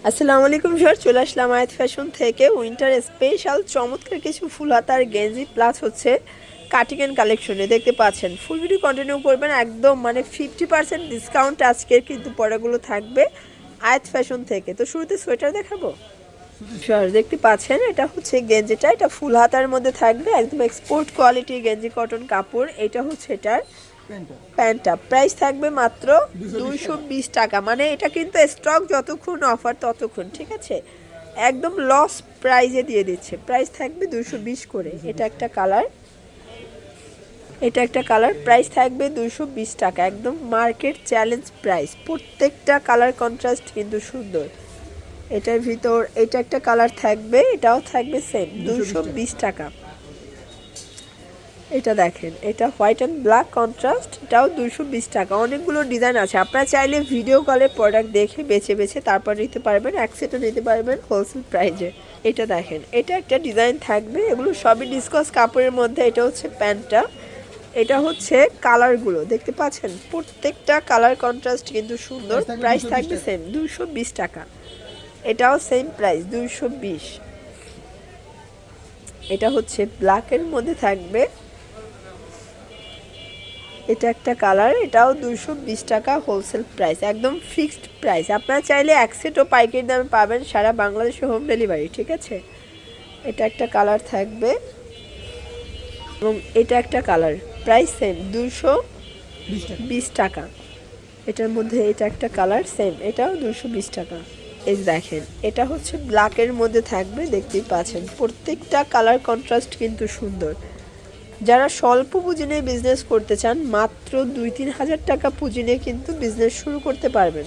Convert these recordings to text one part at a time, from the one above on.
আসসালামু আলাইকুম স্যার, চলে আসলাম আয়াত ফ্যাশন থেকে উইন্টার স্পেশাল চমৎকার কিছু ফুল হাতার গেঞ্জি প্লাস হচ্ছে কাটিং এন্ড কালেকশনে দেখতে পাচ্ছেন। ফুল ভিডিও কন্টিনিউ করবেন, একদম মানে 50% ডিসকাউন্ট আজকের কিন্তু পড়াগুলো থাকবে আয়াত ফ্যাশন থেকে। তো শুরুতে সোয়েটার দেখাবো স্যার, দেখতে পাচ্ছেন এটা হচ্ছে গেঞ্জিটা, এটা ফুল হাতার মধ্যে থাকবে, একদম এক্সপোর্ট কোয়ালিটির গেঞ্জি কটন কাপড়। এটা হচ্ছে এটার প্যান্টটা, প্রাইস থাকবে মাত্র 220 টাকা। মানে এটা কিন্তু স্টক যতক্ষণ অফার ততক্ষণ, ঠিক আছে, একদম লস প্রাইজে দিয়ে দিচ্ছে। প্রাইস থাকবে 220 করে। এটা একটা কালার, এটা একটা কালার, প্রাইস থাকবে 220 টাকা, একদম মার্কেট চ্যালেঞ্জ প্রাইস। প্রত্যেকটা কালার কন্ট্রাস্ট কিন্তু সুন্দর। এটার ভিতর এটা একটা কালার থাকবে, এটাও থাকবে সেম 220 টাকা। এটা দেখেন, এটা হোয়াইট অ্যান্ড ব্ল্যাক কন্ট্রাস্ট, এটাও 220 টাকা। অনেকগুলো ডিজাইন আছে, আপনারা চাইলে ভিডিও কলে প্রোডাক্ট দেখে বেছে বেছে তারপর নিতে পারবেন, এক সেটও নিতে পারবেন হোলসেল প্রাইজে। এটা দেখেন, এটা একটা ডিজাইন থাকবে, এগুলো সবই ডিসকাস কাপড়ের মধ্যে। এটা হচ্ছে প্যান্টটা, এটা হচ্ছে কালারগুলো দেখতে পাচ্ছেন, প্রত্যেকটা কালার কন্ট্রাস্ট কিন্তু সুন্দর। প্রাইস থাকবে সেম 220 টাকা। এটাও সেম প্রাইস 220। এটা হচ্ছে ব্ল্যাকের মধ্যে থাকবে, এটা একটা কালার, এটাও 220 টাকা হোলসেল প্রাইস, একদম ফিক্সড প্রাইস। আপনারা চাইলে এক সেটও পাইকারি দামে পাবেন সারা বাংলাদেশে হোম ডেলিভারি, ঠিক আছে। এটা একটা কালার থাকবে এবং এটা একটা কালার, প্রাইস সেম 220 টাকা। এটার মধ্যে এটা একটা কালার সেম, এটাও 220 টাকা। এই দেখেন, এটা হচ্ছে ব্ল্যাকের মধ্যে থাকবে, দেখতেই পাচ্ছেন প্রত্যেকটা কালার কন্ট্রাস্ট কিন্তু সুন্দর। যারা স্বল্প পুঁজি নিয়ে বিজনেস করতে চান, মাত্র 2-3 হাজার টাকা পুঁজি নিয়ে কিন্তু বিজনেস শুরু করতে পারবেন।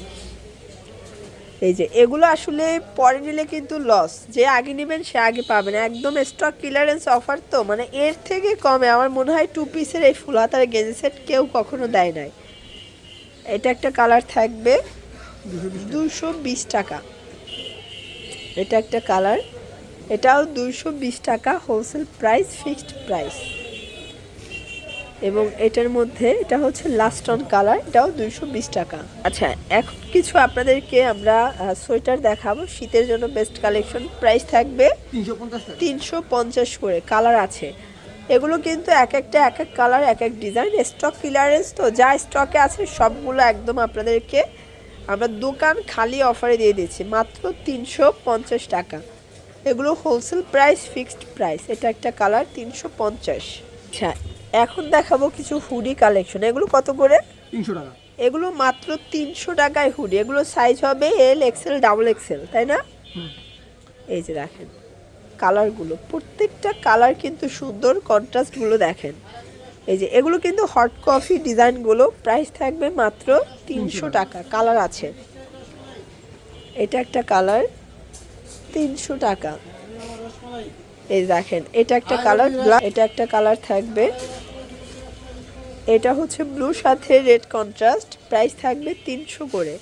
এই যে এগুলো আসলে পরে নিলে কিন্তু লস, যে আগে নেবেন সে আগে পাবেন, একদম স্টক ক্লিয়ারেন্স অফার। তো মানে এর থেকে কমে আমার মনে হয় 2 পিসের এই ফুল হাতার গেঞ্জি সেট কেউ কখনো দেয় নাই। এটা একটা কালার থাকবে 220 টাকা। এটা একটা কালার, এটাও 220 টাকা হোলসেল প্রাইস, ফিক্সড প্রাইস। এবং এটার মধ্যে এটা হচ্ছে লাস্ট অন কালার, এটাও 220 টাকা। আচ্ছা, এখন কিছু আপনাদেরকে আমরা সোয়েটার দেখাবো, শীতের জন্য বেস্ট কালেকশন। প্রাইস থাকবে 350 করে, কালার আছে এগুলো কিন্তু এক একটা এক এক কালার এক এক ডিজাইন, স্টক ক্লিয়ারেন্স। তো যা স্টকে আছে সবগুলো একদম আপনাদেরকে আমরা দোকান খালি অফারে দিয়ে দিচ্ছি মাত্র 350 টাকা। এগুলো হোলসেল প্রাইস, ফিক্সড প্রাইস। এটা একটা কালার 350। আচ্ছা, এখন দেখাবো কিছু হুডি কালেকশন। এগুলো কত করে? 300 টাকা। এগুলো মাত্র 300 টাকায় হুডি। এগুলো সাইজ হবে এল, এক্সেল, ডাবল এক্সেল, তাই না? এই যে দেখেন কালারগুলো, প্রত্যেকটা কালার কিন্তু সুন্দর, কন্ট্রাস্টগুলো দেখেন। এই যে এগুলো কিন্তু হট কফি ডিজাইনগুলো, প্রাইস থাকবে মাত্র 300 টাকা। কালার আছে, এটা একটা কালার 300 টাকা। এই দেখেন, এটা একটা কালার ব্ল্যাক, এটা একটা কালার থাকবে, এটা হচ্ছে ব্লু সাথে রেড কন্ট্রাস্ট, প্রাইস থাকবে 300 করে।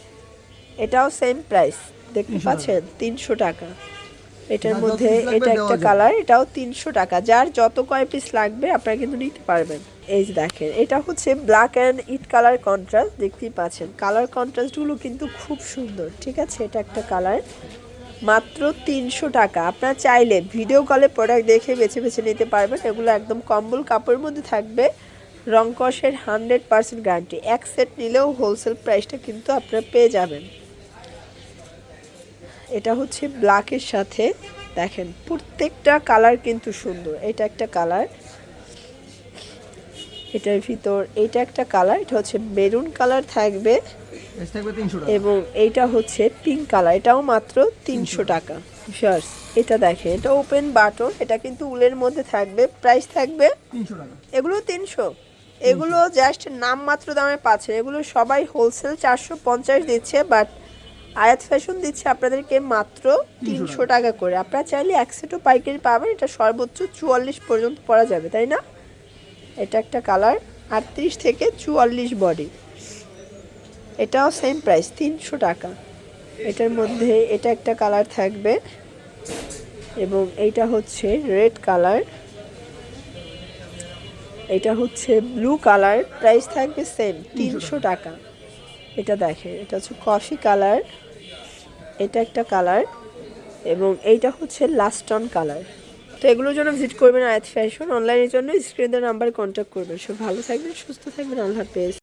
এটাও সেম প্রাইস, দেখতে পাচ্ছেন 300 টাকা। এটার মধ্যে এটা একটা কালার, এটাও 300 টাকা। যার যত কয় পিস লাগবে আপনারা কিন্তু নিতে পারবেন। এই যে দেখেন, এটা হচ্ছে black and it colour contrast, দেখতেই পাচ্ছেন কালার কন্ট্রাস্টগুলো কিন্তু খুব সুন্দর, ঠিক আছে। এটা একটা কালার, মাত্র 300 টাকা। আপনারা চাইলে ভিডিও কলে প্রোডাক্ট দেখে বেছে বেছে নিতে পারবেন। এগুলো একদম কম্বল কাপড়ের মধ্যে থাকবে, রং কষের 100% গ্যারান্টি। এক সেট নিলেও হোলসেল প্রাইসটা কিন্তু আপনারা পেয়ে যাবেন। এটা হচ্ছে ব্ল্যাকের সাথে, দেখেন প্রত্যেকটা কালার কিন্তু সুন্দর। এটা একটা কালার, এটার ভিতর এটা একটা কালার, এটা হচ্ছে মেরুন কালার থাকবে এবং এইটা হচ্ছে পিঙ্ক কালার, এটাও মাত্র 300 টাকা। শার্টস, এটা দেখেন, এটা ওপেন বাটন, এটা কিন্তু উলের মধ্যে থাকবে, প্রাইস থাকবে 300 টাকা। এগুলো 300। এগুলো জাস্ট নামমাত্র দামে পাচ্ছেন, এগুলো সবাই হোলসেল 450 দিচ্ছে, বাট আয়াত ফ্যাশন দিচ্ছে আপনাদেরকে মাত্র 300 টাকা করে। আপনারা চাইলে এক সেটও পাইকারি পাবেন, এটা সর্বোচ্চ 44 পর্যন্ত পরা যাবে, তাই না? এটা একটা কালার 38 থেকে 44 বডি, এটাও সেম প্রাইস 300 টাকা। এটার মধ্যে এটা একটা কালার থাকবে এবং এইটা হচ্ছে রেড কালার, এটা হচ্ছে ব্লু কালার, প্রাইস থাকবে সেম 300 টাকা। এটা দেখেন, এটা হচ্ছে কফি কালার, এটা একটা কালার, এবং এইটা হচ্ছে লাস্ট অন কালার। তো এগুলোর জন্য ভিজিট করবেন আয়াত ফ্যাশন। অনলাইনের জন্য স্ক্রিনের নাম্বার কন্ট্যাক্ট করবেন। সব ভালো থাকবেন, সুস্থ থাকবেন, আল্লাহ হাফেজ।